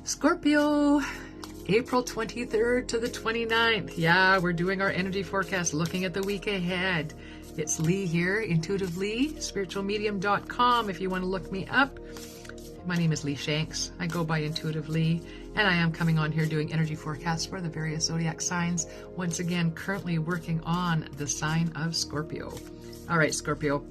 Scorpio, April 23rd to the 29th. Yeah, we're doing our energy forecast, looking at the week ahead. It's Lee here, Intuitive Lee, spiritualmedium.com if you want to look me up. My name is Lee Shanks. I go by Intuitive Lee, and I am coming on here doing energy forecasts for the various zodiac signs. Once again, currently working on the sign of Scorpio. All right, Scorpio.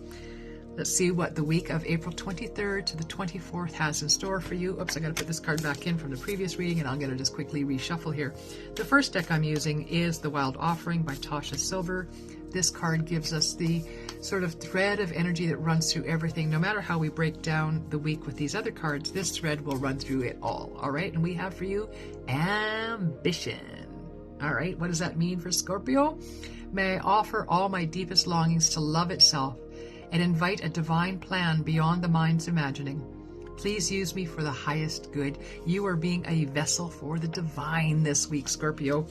Let's see what the week of April 23rd to the 24th has in store for you. Oops, I got to put this card back in from the previous reading, and I'm going to just quickly reshuffle here. The first deck I'm using is The Wild Offering by Tasha Silver. This card gives us the sort of thread of energy that runs through everything. No matter how we break down the week with these other cards, this thread will run through it all. All right, and we have for you ambition. All right, what does that mean for Scorpio? May I offer all my deepest longings to love itself and invite a divine plan beyond the mind's imagining. Please use me for the highest good. You are being a vessel for the divine this week, Scorpio.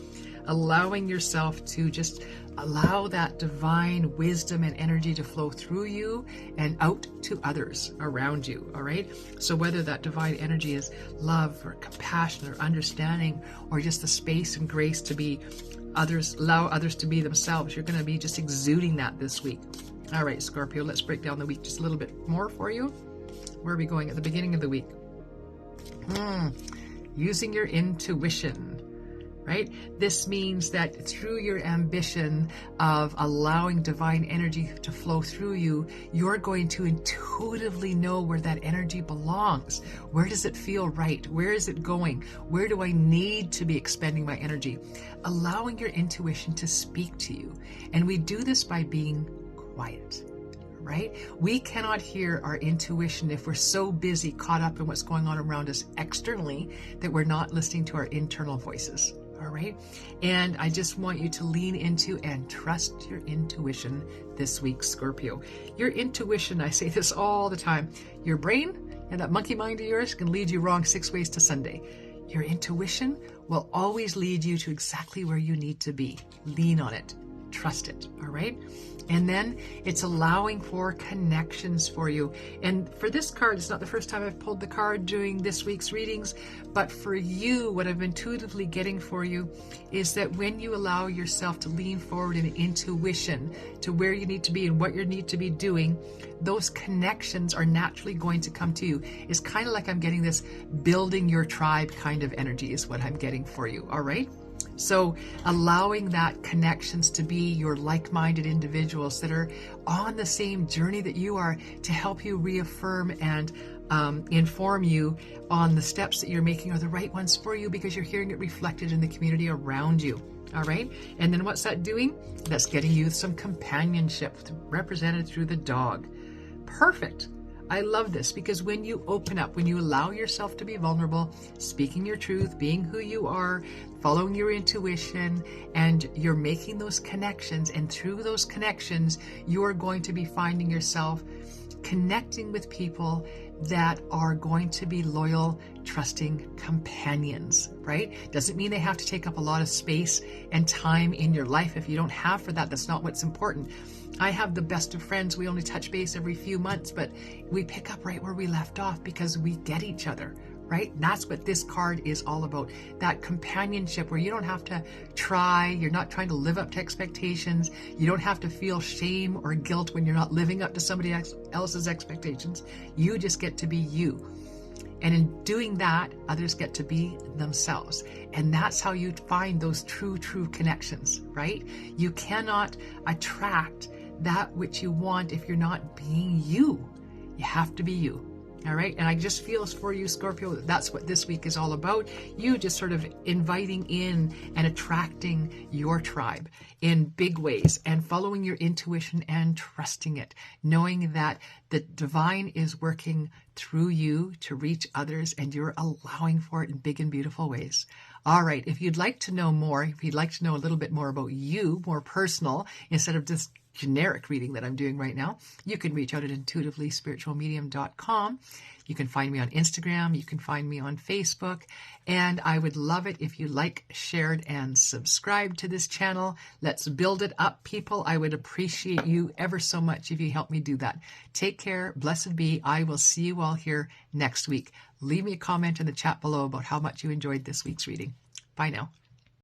Allowing yourself to just allow that divine wisdom and energy to flow through you and out to others around you, all right? So whether that divine energy is love or compassion or understanding or just the space and grace to be others, allow others to be themselves, you're going to be just exuding that this week. All right, Scorpio, let's break down the week just a little bit more for you. Where are we going at the beginning of the week? Using your intuition, right? This means that through your ambition of allowing divine energy to flow through you, you're going to intuitively know where that energy belongs. Where does it feel right? Where is it going? Where do I need to be expending my energy? Allowing your intuition to speak to you. And we do this by being quiet, right? We cannot hear our intuition if we're so busy caught up in what's going on around us externally that we're not listening to our internal voices, all right? And I just want you to lean into and trust your intuition this week, Scorpio. Your intuition, I say this all the time, your brain and that monkey mind of yours can lead you wrong 6 ways to Sunday. Your intuition will always lead you to exactly where you need to be. Lean on it. Trust it, all right? And then it's allowing for connections for you. And for this card, it's not the first time I've pulled the card during this week's readings, but for you, what I'm intuitively getting for you is that when you allow yourself to lean forward in intuition to where you need to be and what you need to be doing, those connections are naturally going to come to you. It's kind of like I'm getting this building your tribe kind of energy is what I'm getting for you, all right? So allowing that connections to be your like-minded individuals that are on the same journey that you are to help you reaffirm and inform you on the steps that you're making are the right ones for you because you're hearing it reflected in the community around you. All right. And then what's that doing? That's getting you some companionship represented through the dog. Perfect. I love this because when you open up, when you allow yourself to be vulnerable, speaking your truth, being who you are, following your intuition, and you're making those connections, and through those connections, you are going to be finding yourself connecting with people that are going to be loyal, trusting companions, right? Doesn't mean they have to take up a lot of space and time in your life. If you don't have for that, that's not what's important. I have the best of friends. We only touch base every few months, but we pick up right where we left off because we get each other, right? That's what this card is all about. That companionship where you don't have to try, you're not trying to live up to expectations. You don't have to feel shame or guilt when you're not living up to somebody else's expectations. You just get to be you. And in doing that, others get to be themselves. And that's how you find those true connections, right? You cannot attract that which you want if you're not being you. You have to be you. All right. And I just feel for you, Scorpio, that's what this week is all about. You just sort of inviting in and attracting your tribe in big ways and following your intuition and trusting it, knowing that the divine is working through you to reach others and you're allowing for it in big and beautiful ways. All right. If you'd like to know more, if you'd like to know a little bit more about you, more personal, instead of just generic reading that I'm doing right now, you can reach out at intuitivelyspiritualmedium.com. You can find me on Instagram. You can find me on Facebook. And I would love it if you like, shared, and subscribed to this channel. Let's build it up, people. I would appreciate you ever so much if you help me do that. Take care. Blessed be. I will see you all here next week. Leave me a comment in the chat below about how much you enjoyed this week's reading. Bye now.